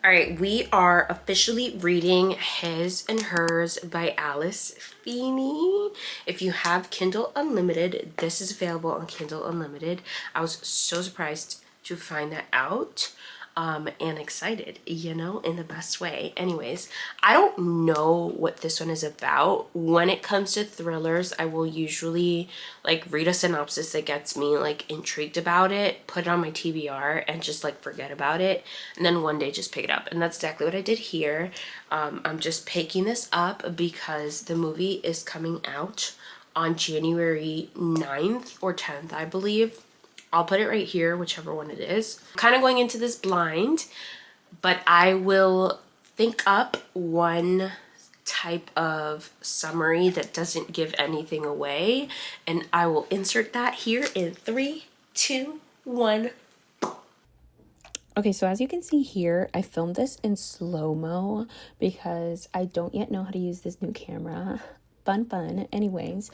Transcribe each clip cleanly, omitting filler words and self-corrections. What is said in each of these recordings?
All right, we are officially reading His and Hers by Alice Feeney. If you have Kindle Unlimited, this is available on Kindle Unlimited. I was so surprised to find that out. And excited, you know, in the best way. Anyways, I don't know what this one is about. When it comes to thrillers, I will usually like read a synopsis that gets me like intrigued about it, put it on my TBR and just like forget about it, and then one day just pick it up. And that's exactly what I did here. I'm just picking this up because the movie is coming out on January 9th or 10th, I believe. I'll put it right here, whichever one it is. I'm kind of going into this blind, but I will think up one type of summary that doesn't give anything away, and I will insert that here in 3, 2, 1. Okay, so as you can see here, I filmed this in slow-mo because I don't yet know how to use this new camera. Fun. Anyways,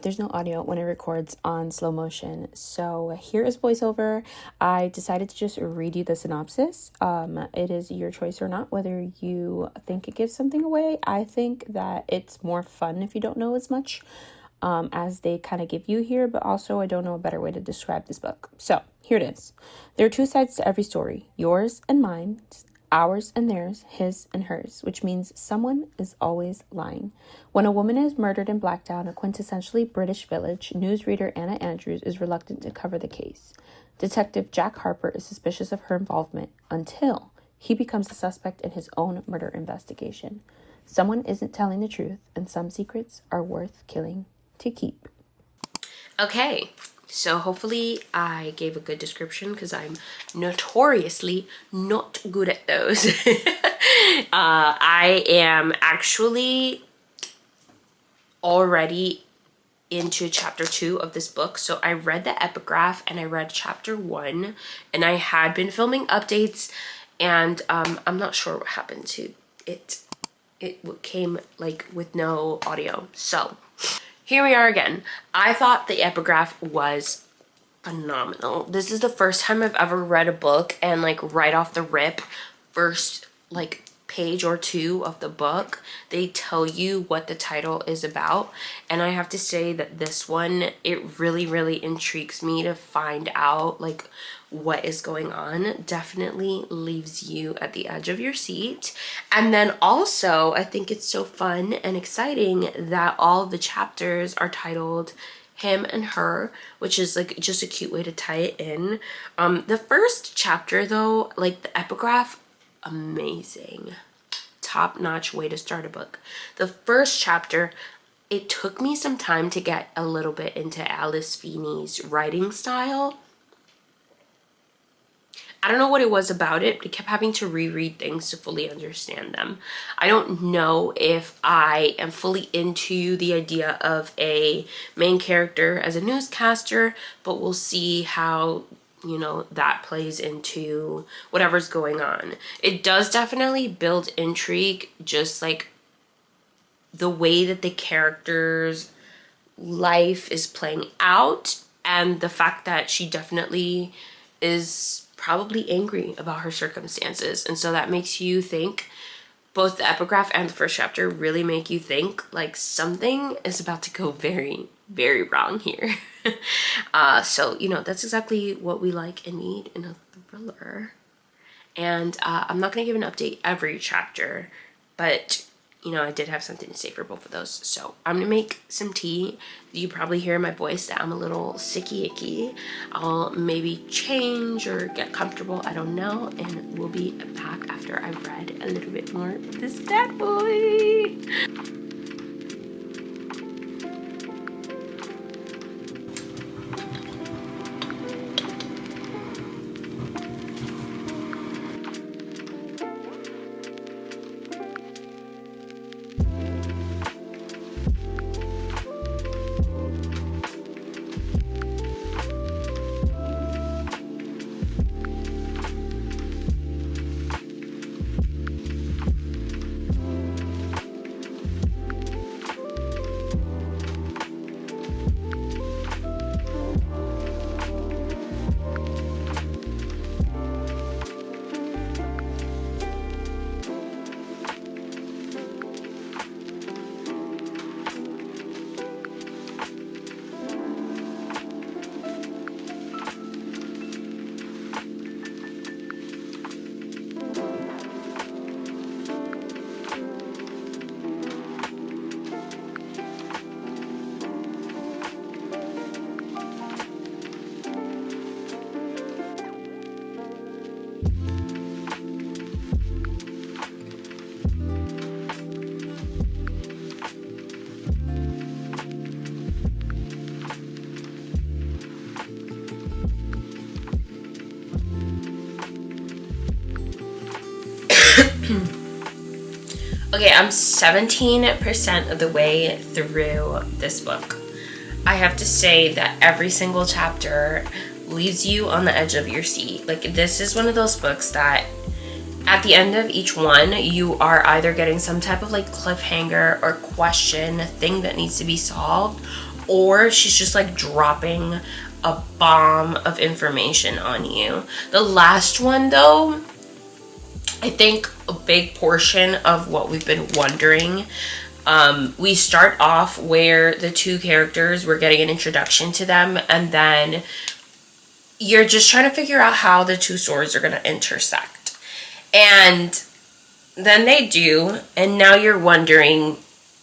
there's no audio when it records on slow motion. So here is voiceover. I decided to just read you the synopsis. It is your choice or not, whether you think it gives something away. I think that it's more fun if you don't know as much as they kind of give you here, but also I don't know a better way to describe this book. So here it is. There are two sides to every story, yours and mine, ours and theirs, his and hers, which means someone is always lying. When a woman is murdered in Blacktown, a quintessentially British village, newsreader Anna Andrews is reluctant to cover the case. Detective Jack Harper is suspicious of her involvement until he becomes a suspect in his own murder investigation. Someone isn't telling the truth, and some secrets are worth killing to keep. Okay, so hopefully I gave a good description because I'm notoriously not good at those. I am actually already into chapter 2 of this book. So I read the epigraph and I read chapter 1, and I had been filming updates, and I'm not sure what happened to it. It came like with no audio. So here we are again. I thought the epigraph was phenomenal. This is the first time I've ever read a book and like right off the rip, first like page or two of the book, they tell you what the title is about. And I have to say that this one, it really intrigues me to find out like what is going on. Definitely leaves you at the edge of your seat. And then also I think it's so fun and exciting that all of the chapters are titled him and her, which is like just a cute way to tie it in. The first chapter though, like the epigraph, amazing, top-notch way to start a book. The first chapter, it took me some time to get a little bit into Alice Feeney's writing style. I don't know what it was about it, but I kept having to reread things to fully understand them. I don't know if I am fully into the idea of a main character as a newscaster, but we'll see how, you know, that plays into whatever's going on. It does definitely build intrigue, just like the way that the character's life is playing out, and the fact that she definitely is probably angry about her circumstances. And so that makes you think, both the epigraph and the first chapter really make you think like something is about to go very wrong here. So, you know, that's exactly what we like and need in a thriller. And I'm not going to give an update every chapter, but you know, I did have something to say for both of those. So I'm gonna make some tea. You probably hear in my voice that I'm a little sicky icky. I'll maybe change or get comfortable, I don't know, and we'll be back after I've read a little bit more of this bad boy. Okay, I'm 17% of the way through this book. I have to say that every single chapter leaves you on the edge of your seat. Like, this is one of those books that at the end of each one, you are either getting some type of like cliffhanger or question, thing that needs to be solved, or she's just like dropping a bomb of information on you. The last one, though, I think a big portion of what we've been wondering, we start off where the two characters, we're getting an introduction to them, and then you're just trying to figure out how the two stories are going to intersect. And then they do, and now you're wondering,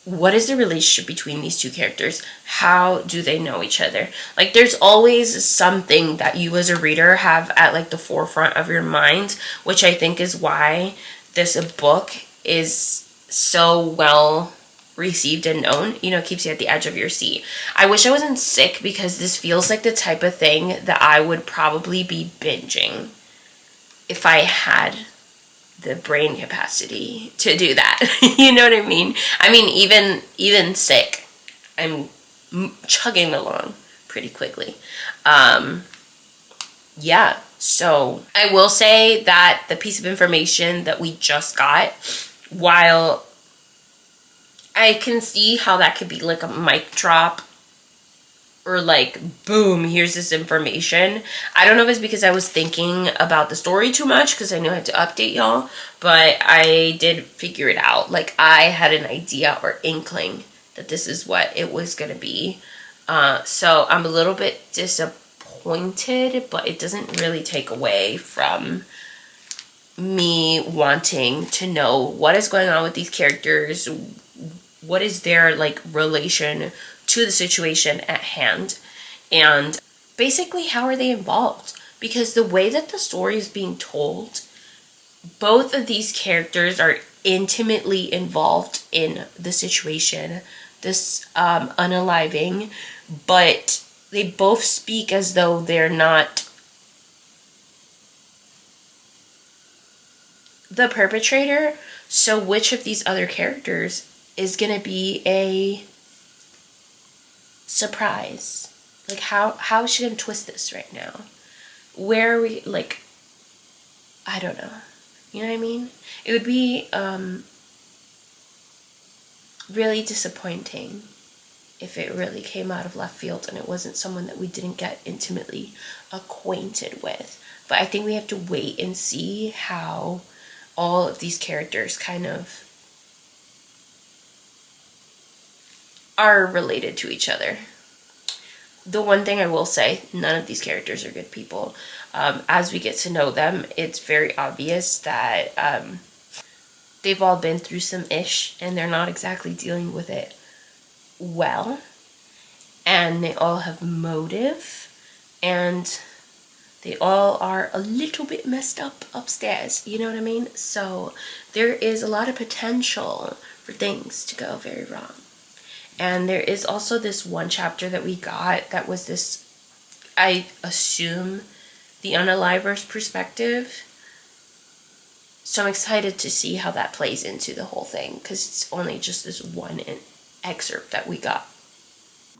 what is the relationship between these two characters? How do they know each other? Like, there's always something that you as a reader have at like the forefront of your mind, which I think is why this book is so well received and known. You know, it keeps you at the edge of your seat. I wish I wasn't sick, because this feels like the type of thing that I would probably be binging if I had the brain capacity to do that. You know what I mean? I mean, even sick, I'm chugging along pretty quickly. Yeah, so I will say that the piece of information that we just got, while I can see how that could be like a mic drop, or like, boom, here's this information. I don't know if it's because I was thinking about the story too much, because I knew I had to update y'all, but I did figure it out. Like, I had an idea or inkling that this is what it was going to be. So I'm a little bit disappointed, but it doesn't really take away from me wanting to know what is going on with these characters, what is their like relation to the situation at hand, and basically how are they involved. Because the way that the story is being told, both of these characters are intimately involved in the situation, this unaliving, but they both speak as though they're not the perpetrator. So which of these other characters is gonna be a surprise? Like, how is she gonna twist this right now? Where are we, like, I don't know. You know what I mean? It would be really disappointing if it really came out of left field and it wasn't someone that we didn't get intimately acquainted with. But I think we have to wait and see how all of these characters kind of are related to each other. The one thing I will say, none of these characters are good people. As we get to know them, it's very obvious that they've all been through some ish, and they're not exactly dealing with it well. And they all have motive, and they all are a little bit messed up upstairs, you know what I mean? So there is a lot of potential for things to go very wrong. And there is also this one chapter that we got that was this, I assume, the unaliver's perspective. So I'm excited to see how that plays into the whole thing, because it's only just this one excerpt that we got.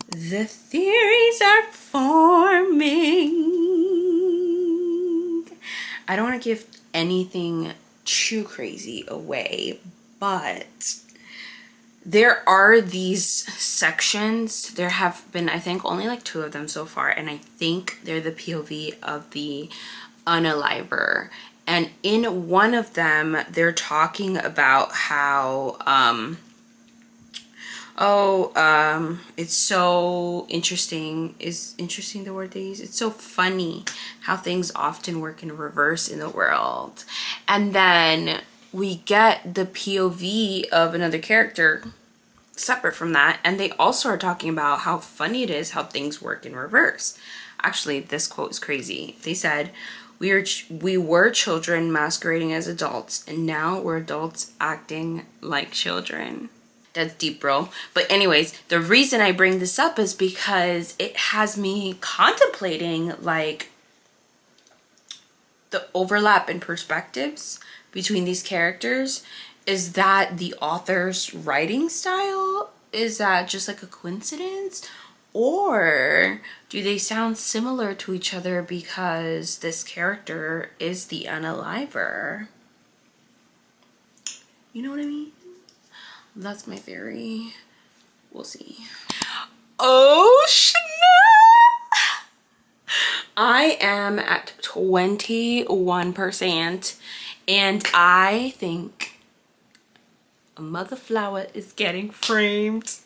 The theories are forming. I don't want to give anything too crazy away, but there are these sections. There have been, I think, only like 2 of them so far, and I think they're the POV of the unaliver. And in one of them, they're talking about how, it's so interesting. Is interesting the word they use? It's so funny how things often work in reverse in the world. And then we get the POV of another character separate from that, and they also are talking about how funny it is how things work in reverse. Actually, this quote is crazy. They said, we were children masquerading as adults, and now we're adults acting like children. That's deep, bro. But anyways, the reason I bring this up is because it has me contemplating like the overlap in perspectives between these characters. Is that the author's writing style? Is that just like a coincidence? Or do they sound similar to each other because this character is the unaliver? You know what I mean? That's my theory. We'll see. Oh, Chanel! I am at 21%, and I think a mother flower is getting framed.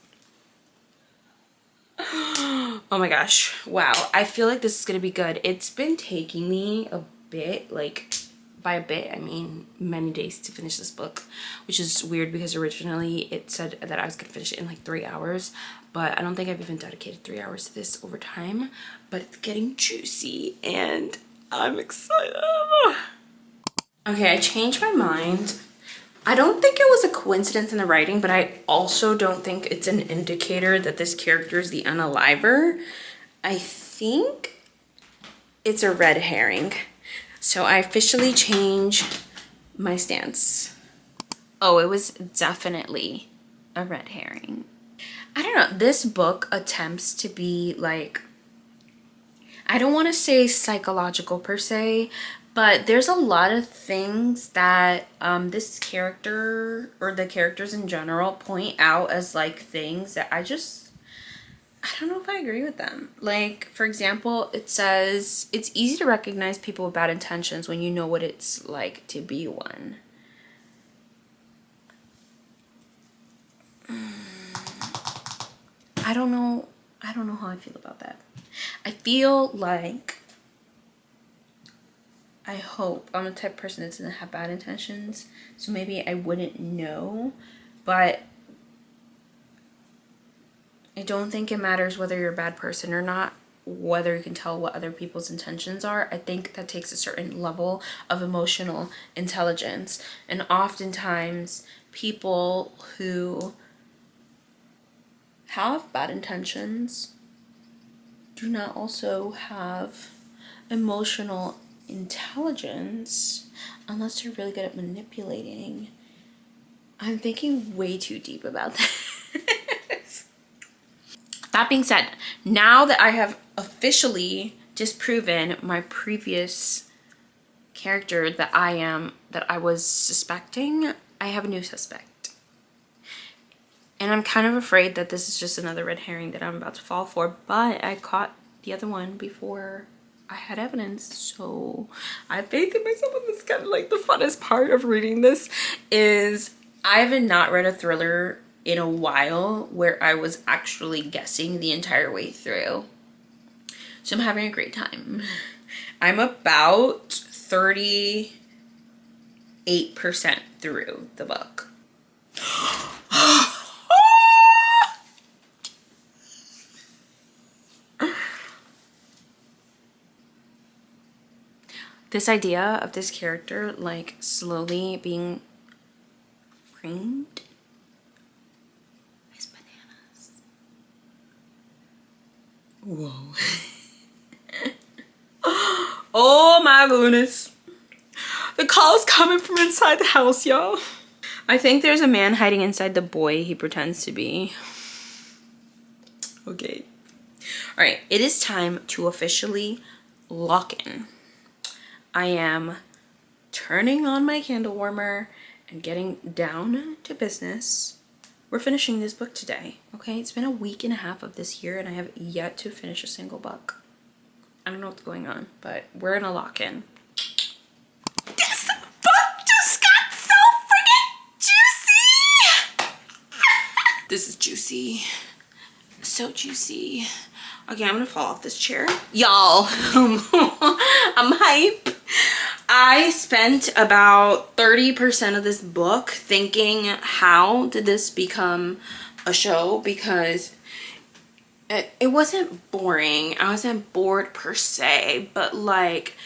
Oh my gosh. Wow. I feel like this is gonna be good. It's been taking me a bit, like by a bit, I mean many days to finish this book, which is weird because originally it said that I was gonna finish it in like 3 hours, but I don't think I've even dedicated 3 hours to this over time, but it's getting juicy and I'm excited. Okay, I changed my mind. I don't think it was a coincidence in the writing, but I also don't think it's an indicator that this character is the unaliver. I think it's a red herring. So I officially changed my stance. Oh, it was definitely a red herring. I don't know. This book attempts to be like, I don't want to say psychological per se, but there's a lot of things that this character or the characters in general point out as like things that I don't know if I agree with them. Like, for example, it says it's easy to recognize people with bad intentions when you know what it's like to be one. I don't know how I feel about that. I feel like, I hope I'm the type of person that doesn't have bad intentions, so maybe I wouldn't know, but I don't think it matters whether you're a bad person or not, whether you can tell what other people's intentions are. I think that takes a certain level of emotional intelligence, and oftentimes people who have bad intentions do not also have emotional intelligence unless you're really good at manipulating. I'm thinking way too deep about this. That being said, now that I have officially disproven my previous character that I was suspecting, I have a new suspect. And I'm kind of afraid that this is just another red herring that I'm about to fall for, but I caught the other one before I had evidence, so I have faith in myself. And this is kind of like the funnest part of reading this is I haven't not read a thriller in a while where I was actually guessing the entire way through. So I'm having a great time. I'm about 38% through the book. This idea of this character like slowly being framed is bananas. Whoa. Oh my goodness. The call's coming from inside the house, y'all. I think there's a man hiding inside the boy he pretends to be. Okay. All right, it is time to officially lock in. I am turning on my candle warmer and getting down to business. We're finishing this book today, okay? It's been a week and a half of this year and I have yet to finish a single book. I don't know what's going on, but we're gonna lock in. This book just got so freaking juicy! This is juicy. So juicy. Okay, I'm gonna fall off this chair. Y'all, I'm hype. I spent about 30% of this book thinking, how did this become a show? Because it wasn't boring. I wasn't bored per se, but like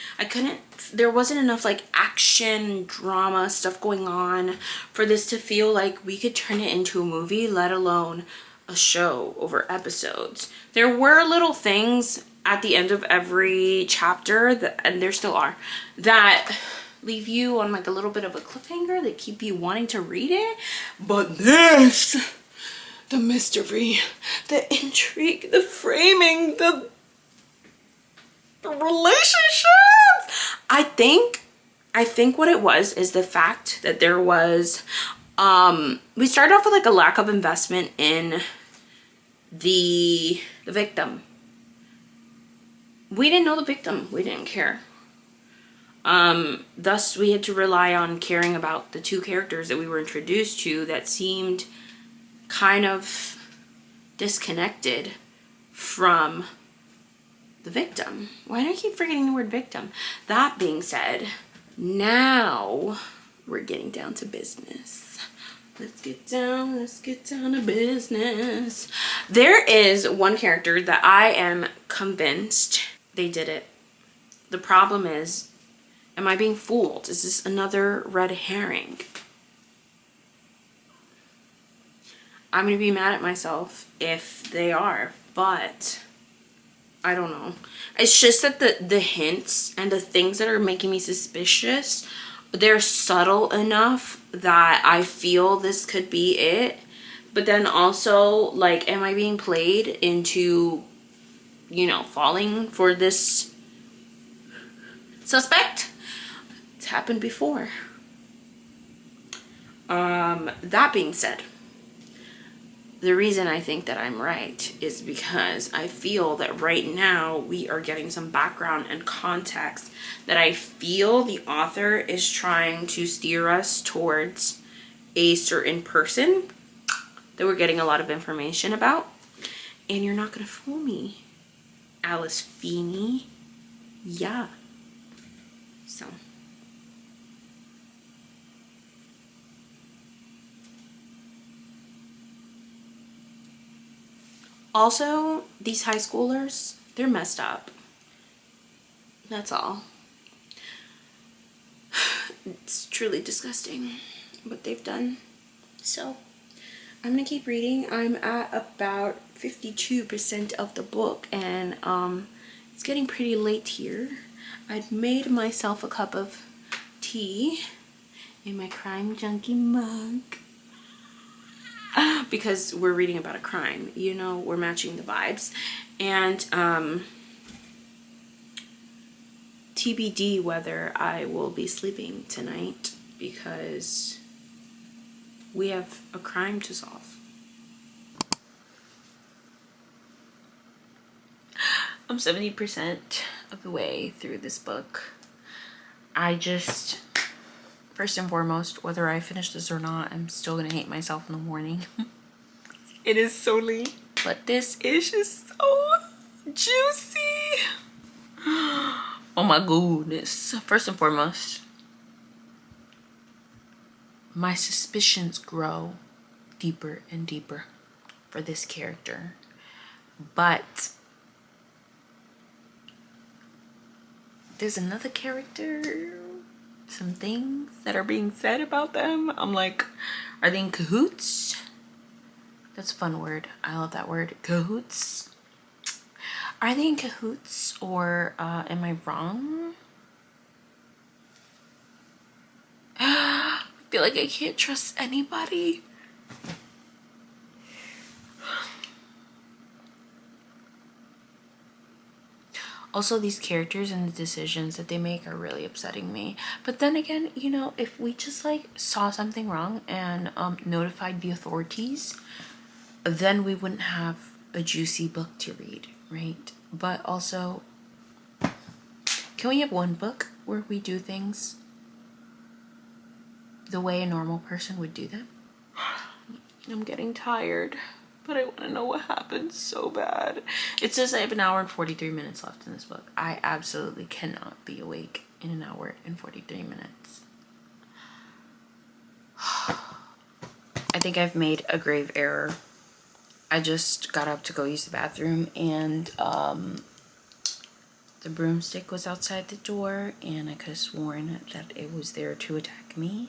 there wasn't enough like action, drama stuff going on for this to feel like we could turn it into a movie, let alone a show over episodes. There were little things at the end of every chapter and there still are, that leave you on like a little bit of a cliffhanger that keep you wanting to read it. But this, the mystery, the intrigue, the framing, the relationships. I think what it was is the fact that there was we started off with like a lack of investment in the victim. We didn't know the victim. We didn't care. Thus we had to rely on caring about the two characters that we were introduced to that seemed kind of disconnected from the victim. Why do I keep forgetting the word victim? That being said, now we're getting down to business. Let's get down to business. There is one character that I am convinced they did it. The problem is, am I being fooled? Is this another red herring? I'm gonna be mad at myself if they are, but I don't know. It's just that the hints and the things that are making me suspicious, they're subtle enough that I feel this could be it. But then also, like, am I being played into, you know, falling for this suspect? It's happened before. That being said, the reason I think that I'm right is because I feel that right now we are getting some background and context that I feel the author is trying to steer us towards a certain person that we're getting a lot of information about. And you're not gonna fool me, Alice Feeney. Yeah. So. Also, these high schoolers, they're messed up. That's all. It's truly disgusting what they've done. So, I'm gonna keep reading. I'm at about 52% of the book, and it's getting pretty late here. I'd made myself a cup of tea in my crime junkie mug. Because we're reading about a crime, you know, we're matching the vibes. And TBD whether I will be sleeping tonight because we have a crime to solve. I'm 70% of the way through this book. First and foremost, whether I finish this or not, I'm still gonna hate myself in the morning. It is so late, but this is just so juicy. Oh my goodness. First and foremost, my suspicions grow deeper and deeper for this character, but there's another character, some things that are being said about them. I'm like, are they in cahoots? That's a fun word. I love that word, cahoots. Are they in cahoots, or am I wrong? I feel like I can't trust anybody. Also, these characters and the decisions that they make are really upsetting me. But then again, you know, if we just like saw something wrong and notified the authorities, then we wouldn't have a juicy book to read, right? But also, can we have one book where we do things the way a normal person would do them? I'm getting tired, but I want to know what happened so bad. It says I have an hour and 43 minutes left in this book. I absolutely cannot be awake in an hour and 43 minutes. I think I've made a grave error. I just got up to go use the bathroom, and the broomstick was outside the door, and I could have sworn that it was there to attack me.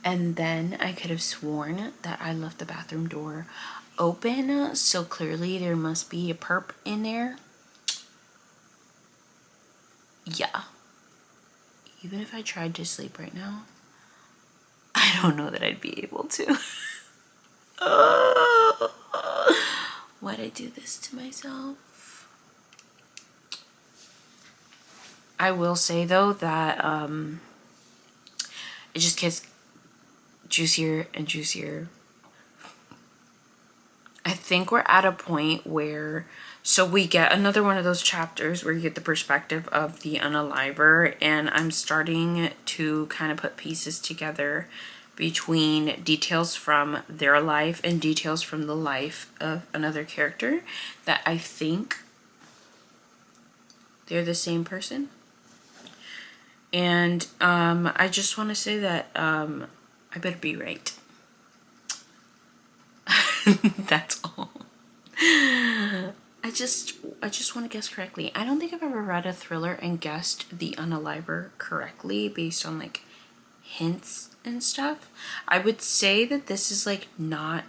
And then I could have sworn that I left the bathroom door open, so clearly there must be a perp in there. Yeah. even if I tried to sleep right now, I don't know that I'd be able to. Why'd I do this to myself? I will say though that it just gets juicier and juicier. I think we're at a point where, so we get another one of those chapters where you get the perspective of the unaliver, and I'm starting to kind of put pieces together between details from their life and details from the life of another character that I think they're the same person. And I just want to say that I better be right. That's all. I just want to guess correctly. I don't think I've ever read a thriller and guessed the unaliver correctly based on like hints and stuff. I would say that this is like not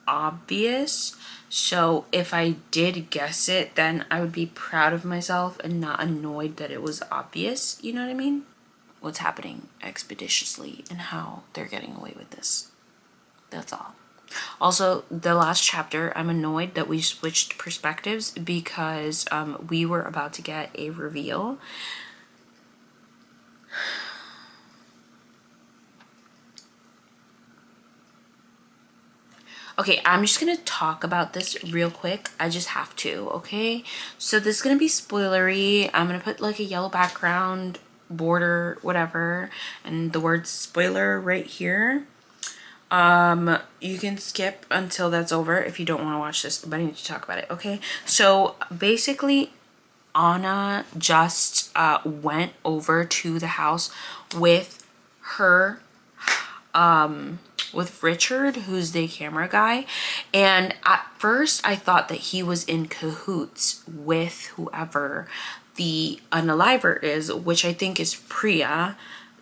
obvious. So if I did guess it, then I would be proud of myself and not annoyed that it was obvious. You know what I mean? What's happening expeditiously and how they're getting away with this. That's all. Also, the last chapter, I'm annoyed that we switched perspectives because we were about to get a reveal. Okay, I'm just gonna talk about this real quick. I just have to, okay? So this is gonna be spoilery. I'm gonna put like a yellow background, border, whatever, and the word spoiler right here. You can skip until that's over if you don't want to watch this, but I need to talk about it, okay? So basically, Anna just went over to the house with her with Richard, who's the camera guy, and at first I thought that he was in cahoots with whoever the unaliver is, which I think is Priya,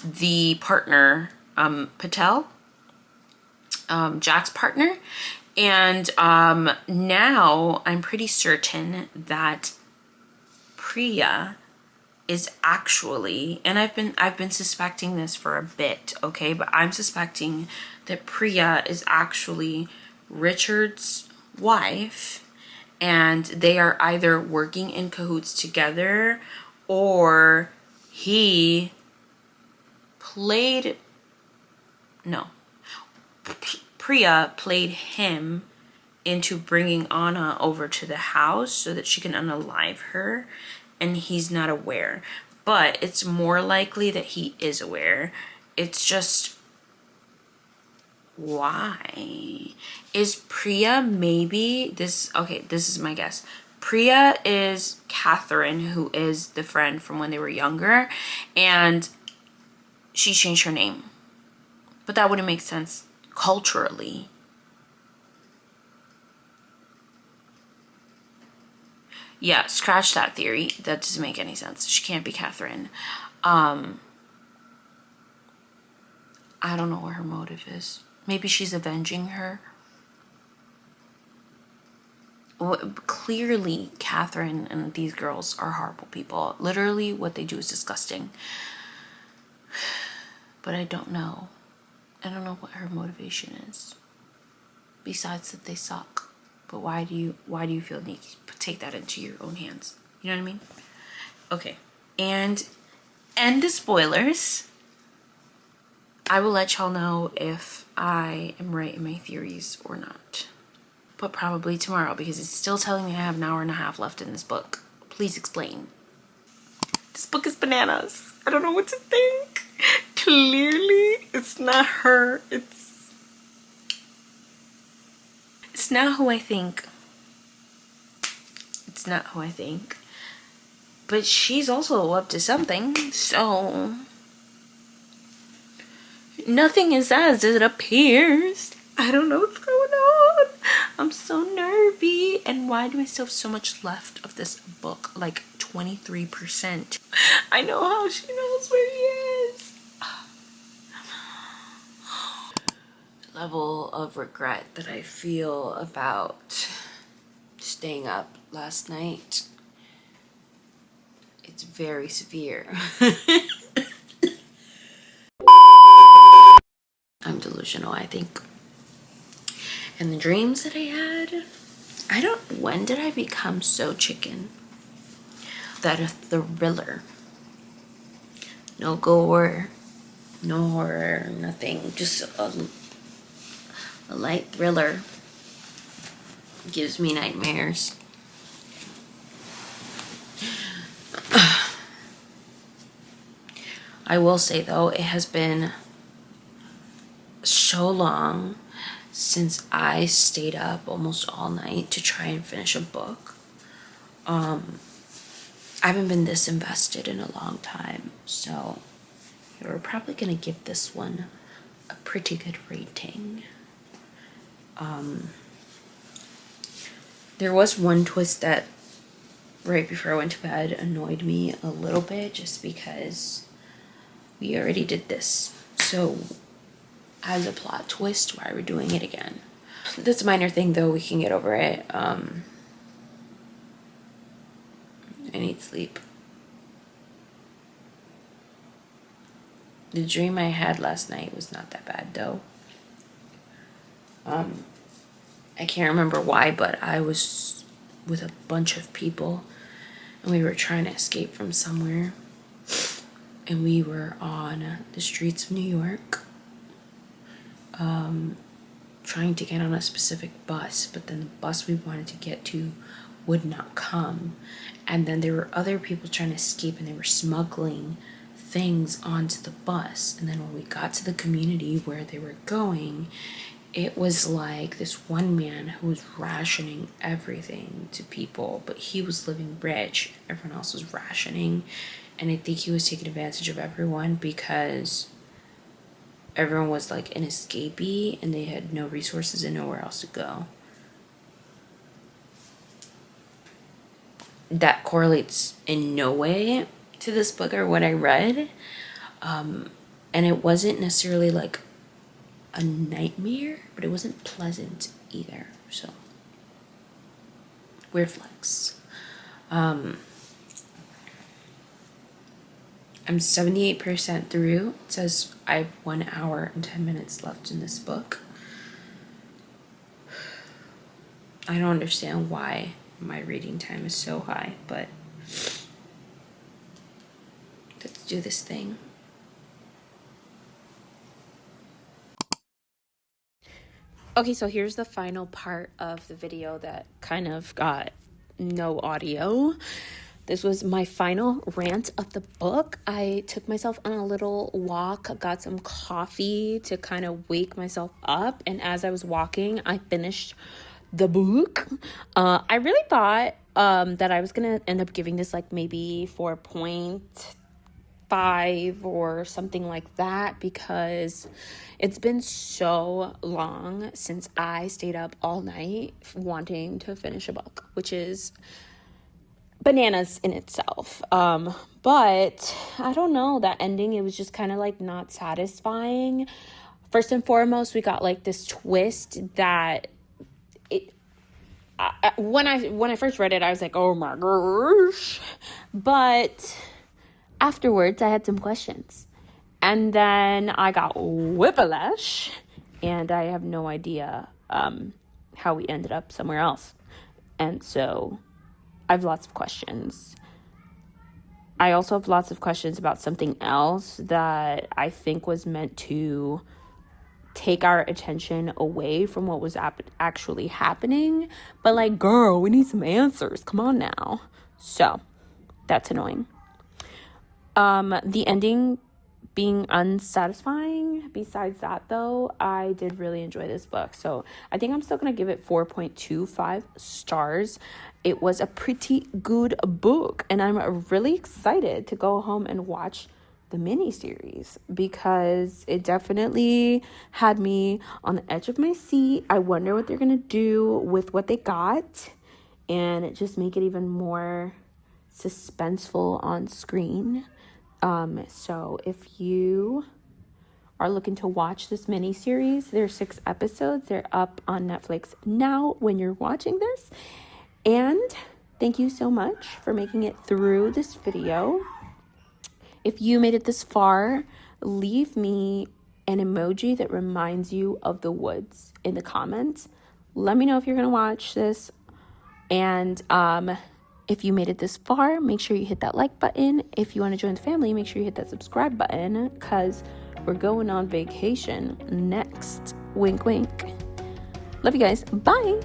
the partner, Patel, Jack's partner. And now I'm pretty certain that Priya is actually, and I've been suspecting this for a bit, okay, but I'm suspecting that Priya is actually Richard's wife, and they are either working in cahoots together, or he played, no, Priya played him into bringing Anna over to the house so that she can unalive her, and he's not aware. But it's more likely that he is aware. It's just, why? Is Priya maybe this? Okay, this is my guess. Priya is Catherine, who is the friend from when they were younger, and she changed her name. But that wouldn't make sense culturally. Yeah, scratch that theory. That doesn't make any sense. She can't be Catherine. I don't know what her motive is. Maybe she's avenging her. Clearly, Catherine and these girls are horrible people. Literally, what they do is disgusting. But I don't know. I don't know what her motivation is. Besides that they suck. But why do you feel the need to take that into your own hands? You know what I mean? Okay. And the spoilers. I will let y'all know if I am right in my theories or not. But probably tomorrow, because it's still telling me I have an hour and a half left in this book. Please explain. This book is bananas. I don't know what to think. Clearly, it's not her. It's not who I think. It's not who I think. But she's also up to something, so nothing is as it appears. I don't know what's going on. I'm so nervy. And why do I still have so much left of this book? Like 23%. I know how she knows where he is. Level of regret that I feel about staying up last night, it's very severe. delusional, I think. And the dreams that I had, when did I become so chicken? That a thriller. No gore, no horror, nothing. Just a light thriller gives me nightmares. I will say though, it has been so long since I stayed up almost all night to try and finish a book. I haven't been this invested in a long time, so we're probably gonna give this one a pretty good rating. There was one twist that right before I went to bed annoyed me a little bit, just because we already did this. So as a plot twist, why we're doing it again? That's a minor thing though, we can get over it. I need sleep. The dream I had last night was not that bad though. I can't remember why, but I was with a bunch of people and we were trying to escape from somewhere. And we were on the streets of New York, trying to get on a specific bus, but then the bus we wanted to get to would not come. And then there were other people trying to escape and they were smuggling things onto the bus. And then when we got to the community where they were going, it was like this one man who was rationing everything to people, but he was living rich. Everyone else was rationing. And I think he was taking advantage of everyone because everyone was like an escapee and they had no resources and nowhere else to go. That correlates in no way to this book or what I read. And it wasn't necessarily like a nightmare, but it wasn't pleasant either. So, weird flex. I'm 78% through. It says I have 1 hour and 10 minutes left in this book. I don't understand why my reading time is so high, but let's do this thing. Okay, so here's the final part of the video that kind of got no audio. This was my final rant of the book. I took myself on a little walk, got some coffee to kind of wake myself up. And as I was walking, I finished the book. I really thought that I was going to end up giving this like maybe 4.5 or something like that, because it's been so long since I stayed up all night wanting to finish a book, which is bananas in itself. But I don't know, that ending, it was just kind of like not satisfying. First and foremost, we got like this twist that when I first read it, I was like, oh my gosh. But afterwards, I had some questions. And then I got whiplash, and I have no idea how we ended up somewhere else. And so I have lots of questions. I also have lots of questions about something else that I think was meant to take our attention away from what was actually happening. But like, girl, we need some answers. Come on now. So that's annoying. The ending being unsatisfying. Besides that, though, I did really enjoy this book. So I think I'm still going to give it 4.25 stars. It was a pretty good book, and I'm really excited to go home and watch the miniseries because it definitely had me on the edge of my seat. I wonder what they're going to do with what they got, and it just make it even more suspenseful on screen. So if you are looking to watch this mini-series, there's 6 episodes. They're up on Netflix now when you're watching this. And thank you so much for making it through this video. If you made it this far, leave me an emoji that reminds you of the woods in the comments. Let me know if you're going to watch this. And if you made it this far, make sure you hit that like button. If you want to join the family, make sure you hit that subscribe button, because we're going on vacation next. Wink, wink. Love you guys. Bye.